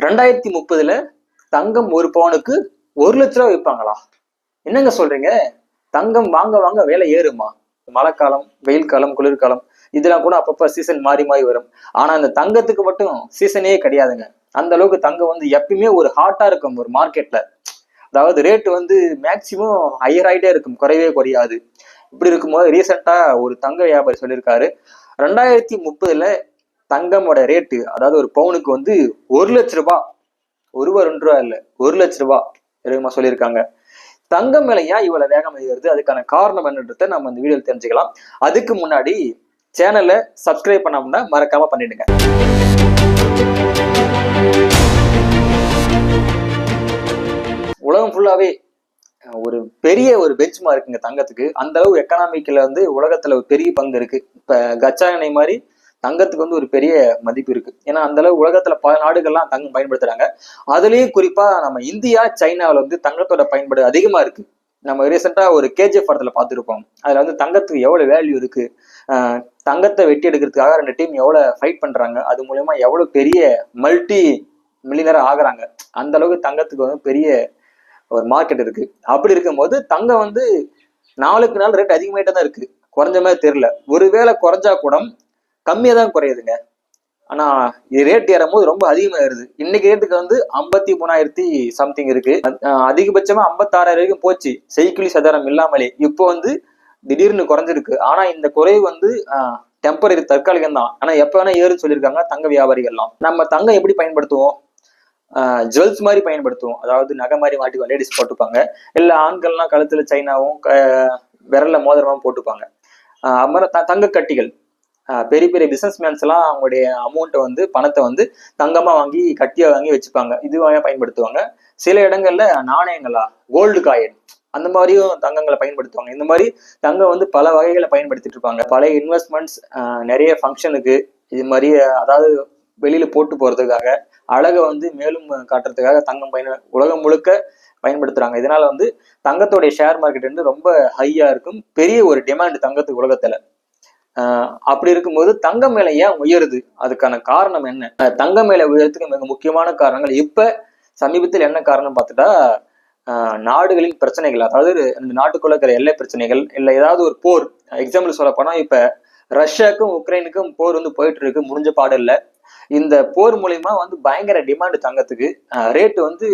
2030 தங்கம் ஒரு பவுனுக்கு 1 லட்ச ரூபா விற்பாங்களா? என்னங்க சொல்றீங்க? தங்கம் வாங்க வாங்க விலை ஏறுமா? மழைக்காலம், வெயில் காலம், குளிர்காலம் இதெல்லாம் கூட அப்பப்ப சீசன் மாறி மாறி வரும். ஆனா அந்த தங்கத்துக்கு மட்டும் சீசனே கிடையாதுங்க. அந்த அளவுக்கு தங்கம் எப்பயுமே ஒரு ஹாட்டா இருக்கும் ஒரு மார்க்கெட்ல. அதாவது ரேட்டு மேக்சிமம் ஹையர் ஆகிட்டே இருக்கும், குறையவே குறையாது. இப்படி இருக்கும்போது ரீசெண்டா ஒரு தங்க வியாபாரி சொல்லியிருக்காரு, 2030 தங்கமோட ரேட்டு, அதாவது ஒரு பவுனுக்கு 1 லட்ச ரூபாய், 1 ரூபா 2 ரூபா இல்ல, 1 லட்ச ரூபாய் சொல்லியிருக்காங்க. தங்கம் மேல ஏன் இவ்வளவு வேகம் ஏறுது, அதுக்கான காரணம் என்னன்றத நம்ம இந்த வீடியோல தெரிஞ்சுக்கலாம். அதுக்கு முன்னாடி சேனலை சப்ஸ்கிரைப் பண்ணாமனா மறக்காம பண்ணிடுங்க. உலகம் ஃபுல்லாவே ஒரு பெரிய ஒரு பெஞ்ச் மார்க்குங்க தங்கத்துக்கு. அந்த அளவு எக்கனாமிக்ல உலகத்துல ஒரு பெரிய பங்கு இருக்கு. இப்ப கச்சா எண்ணெய் மாதிரி தங்கத்துக்கு ஒரு பெரிய மதிப்பு இருக்கு. ஏன்னா அந்த அளவு உலகத்துல பல நாடுகள்லாம் தங்கம் பயன்படுத்துறாங்க. அதுலயும் குறிப்பா நம்ம இந்தியா, சைனாவில் தங்கத்தோட பயன்பாடு அதிகமா இருக்கு. நம்ம ரீசெண்டா ஒரு கேஜிஎஃப் படத்துல பார்த்துருப்போம். அதுல தங்கத்துக்கு எவ்வளவு வேல்யூ இருக்கு, தங்கத்தை வெட்டி எடுக்கிறதுக்காக 2 டீம் எவ்வளவு ஃபைட் பண்றாங்க, அது மூலயமா எவ்வளவு பெரிய மல்டி மில்லியனரா ஆகுறாங்க. அந்த அளவுக்கு தங்கத்துக்கு பெரிய ஒரு மார்க்கெட் இருக்கு. அப்படி இருக்கும்போது தங்கம் நாளுக்கு நாள் ரேட் அதிகமாயிட்டே தான் இருக்கு, குறைஞ்ச மாதிரி தெரியல. ஒருவேளை குறைஞ்சா கூட கம்மியா தான் குறையுதுங்க. ஆனா இது ரேட் ஏறும் போது ரொம்ப அதிகமாயிருது. இன்னைக்கு ரேட்டுக்கு 53,000 சம்திங் இருக்கு. அதிகபட்சமா 56,000 வரைக்கும் போச்சு, செய்குலி சதாரம் இல்லாமலே. இப்போ திடீர்னு குறைஞ்சிருக்கு. ஆனா இந்த குறைவு டெம்பரரி, தற்காலிகம் தான். ஆனா எப்ப வேணா ஏறுன்னு சொல்லியிருக்காங்க தங்க வியாபாரிகள்லாம். நம்ம தங்கம் எப்படி பயன்படுத்துவோம்? ஜுவல்ஸ் மாதிரி பயன்படுத்துவோம். அதாவது நகை மாதிரி மாட்டி லேடிஸ் போட்டுப்பாங்க, இல்ல ஆண்கள்லாம் கழுத்துல சைனாவும் விரல்ல மோதிரமும் போட்டுப்பாங்க. அப்புறம் தங்க கட்டிகள், பெரிய பெரிய பிசினஸ் மேன்ஸ் எல்லாம் அவங்களுடைய அமௌண்ட்டை பணத்தை தங்கமா வாங்கி கட்டியா வாங்கி வச்சுப்பாங்க. இதுவாக பயன்படுத்துவாங்க. சில இடங்கள்ல நாணயங்களா, கோல்டு காயின் அந்த மாதிரியும் தங்கங்களை பயன்படுத்துவாங்க. இந்த மாதிரி தங்கம் பல வகைகளை பயன்படுத்திட்டு இருப்பாங்க. பழைய இன்வெஸ்ட்மெண்ட்ஸ், நிறைய ஃபங்க்ஷனுக்கு, இது மாதிரி அதாவது வெளியில போட்டு போறதுக்காக, அழகை மேலும் காட்டுறதுக்காக தங்கம் உலகம் முழுக்க பயன்படுத்துறாங்க. இதனால தங்கத்தோடைய ஷேர் மார்க்கெட் ரொம்ப ஹையா இருக்கும். பெரிய ஒரு டிமாண்ட் தங்கத்துக்கு உலகத்துல. அப்படி இருக்கும்போது தங்கம் மேல ஏன் உயருது, அதுக்கான காரணம் என்ன? தங்கம் மேல உயரத்துக்கு மிக முக்கியமான காரணங்கள் இப்ப சமீபத்தில் என்ன காரணம் பார்த்துட்டா, நாடுகளின் பிரச்சனைகள். அதாவது இந்த நாட்டுக்குள்ள இருக்கிற எல்லை பிரச்சனைகள், இல்ல ஏதாவது ஒரு போர். எக்ஸாம்பிள் சொல்ல போனா இப்ப ரஷ்யாவுக்கும் உக்ரைனுக்கும் போர் போயிட்டு இருக்கு, முடிஞ்ச பாடு இல்லை. இந்த போர் மூலியமா பயங்கர டிமாண்ட் தங்கத்துக்கு. ரேட்டு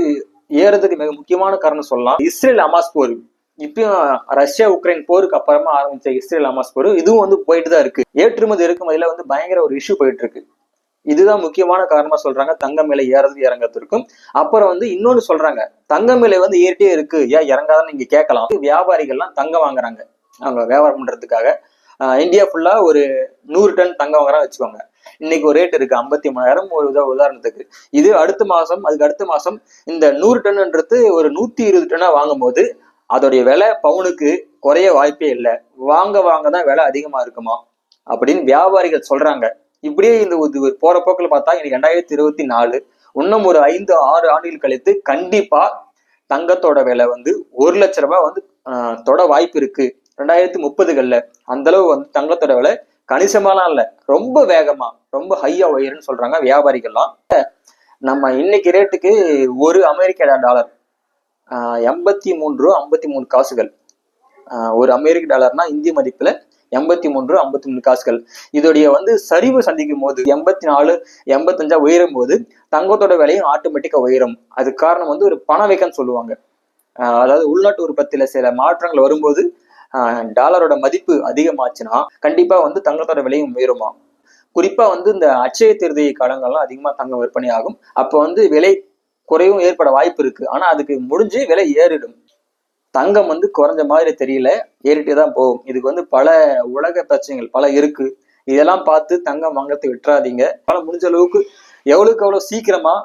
ஏறதுக்கு மிக முக்கியமான காரணம் சொல்லலாம் இஸ்ரேல் ஹமாஸ் போர். இப்பயும் ரஷ்யா உக்ரைன் போருக்கு அப்புறமா ஆரம்பிச்ச இஸ்ரேல் ஹமாஸ் போர், இதுவும் போயிட்டு தான் இருக்கு. ஏற்றுமதி இறக்குமதியில பயங்கர ஒரு இஷ்யூ போயிட்டு இருக்கு. இதுதான் முக்கியமான காரணமா சொல்றாங்க தங்கம் விலை ஏறது இறங்கிறதுக்கும். அப்புறம் இன்னொன்னு சொல்றாங்க, தங்கம் விலை ஏறிட்டே இருக்கு, ஏன் இறங்காதான்னு நீங்க கேட்கலாம். வியாபாரிகள்லாம் தங்கம் வாங்குறாங்க அவங்க வியாபாரம் பண்றதுக்காக. இந்தியா ஃபுல்லா ஒரு 100 டன் தங்கம் வாங்குறாங்க வச்சுக்கோங்க. இன்னைக்கு ஒரு ரேட் இருக்கு 53,000 ஒரு உதாரணத்துக்கு. இது அடுத்த மாசம், அதுக்கு அடுத்த மாசம் இந்த 100 டன்ன்றது ஒரு 120 டன்னா வாங்கும் போது அதோடைய விலை பவுனுக்கு குறைய வாய்ப்பே இல்லை. வாங்க வாங்கதான் விலை அதிகமா இருக்குமா அப்படின்னு வியாபாரிகள் சொல்றாங்க. இப்படியே இந்த போற போக்குல பார்த்தா இன்னைக்கு 2024, இன்னும் ஒரு 5-6 ஆண்டுகள் கழித்து கண்டிப்பா தங்கத்தோட விலை 1 லட்ச ரூபாய் தொட வாய்ப்பு இருக்கு 2030கள்ல. அந்த அளவு தங்கத்தோட விலை கணிசமாலாம் இல்ல, ரொம்ப வேகமா, ரொம்ப ஹையா உயருன்னு சொல்றாங்க வியாபாரிகள்லாம். நம்ம இன்னைக்கு ரேட்டுக்கு ஒரு அமெரிக்க டாலர் 83 ரூபா 53 காசுகள். ஒரு அமெரிக்க டாலர்னா இந்திய மதிப்புல 83 ரூபா 53 காசுகள். இதோடைய சரிவு சந்திக்கும் போது 84, 85 உயரும் போது தங்கத்தோட விலையும் ஆட்டோமேட்டிக்கா உயரும். அது காரணம் ஒரு பணவீக்கம்னு சொல்லுவாங்க. அதாவது உள்நாட்டு உற்பத்தியில சில மாற்றங்கள் வரும்போது டாலரோட மதிப்பு அதிகமாச்சுன்னா கண்டிப்பா தங்கத்தோட விலையும் உயருமா. குறிப்பா இந்த அட்சய திருதியை காலங்கள்லாம் அதிகமா தங்கம் விற்பனை ஆகும். அப்போ விலை குறைவும் ஏற்பட வாய்ப்பு இருக்கு. ஆனா அதுக்கு முடிஞ்சு விலை ஏறிடும். தங்கம் குறைஞ்ச மாதிரி தெரியல, ஏறிட்டே தான் போகும். இதுக்கு பல உலக பிரச்சனைகள் பல இருக்கு. இதெல்லாம் பார்த்து தங்கம் வாங்கத்தை விட்டுறாதீங்க. முடிஞ்ச அளவுக்கு எவ்வளவுக்கு எவ்வளவு சீக்கிரமா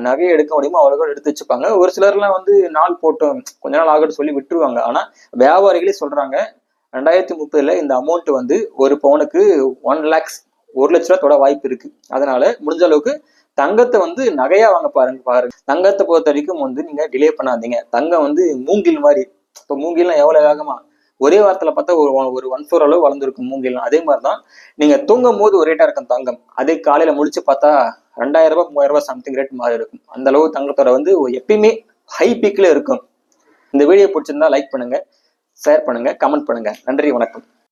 நகையை எடுக்க முடியுமோ அவ்வளவு எடுத்து வச்சுப்பாங்க. ஒரு சிலர்லாம் நாள் போட்டோம், கொஞ்ச நாள் ஆகட்டும் சொல்லி விட்டுருவாங்க. ஆனா வியாபாரிகளே சொல்றாங்க 2030 இந்த அமௌண்ட் ஒரு பவுனுக்கு 1 lakhs, 1 லட்ச ரூபாய் தொட வாய்ப்பு இருக்கு. அதனால முடிஞ்ச அளவுக்கு தங்கத்தை நகையா வாங்க பாருங்க. தங்கத்தை பொறுத்த வரைக்கும் நீங்க டிலே பண்ணாதீங்க. தங்கம் மூங்கில் மாதிரி. இப்போ மூங்கில்லாம் எவ்வளவு வேகமா ஒரே வாரத்துல பார்த்தா ஒரு 1/4 அளவு வளர்ந்துருக்கும் மூங்கில்லாம். அதே மாதிரிதான் நீங்க தூங்கும் போது ஒரு ரேட்டா இருக்கும் தங்கம், அதே காலையில முடிச்சு பார்த்தா ரூபாய் 3000 சம்திங் ரேட் மாதிரி இருக்கும். அந்த அளவு தங்கத்தோட வந்து எப்பயுமே ஹை பீக்ல இருக்கும். இந்த வீடியோ பிடிச்சிருந்தா லைக் பண்ணுங்க, ஷேர் பண்ணுங்க, கமெண்ட் பண்ணுங்க. நன்றி, வணக்கம்.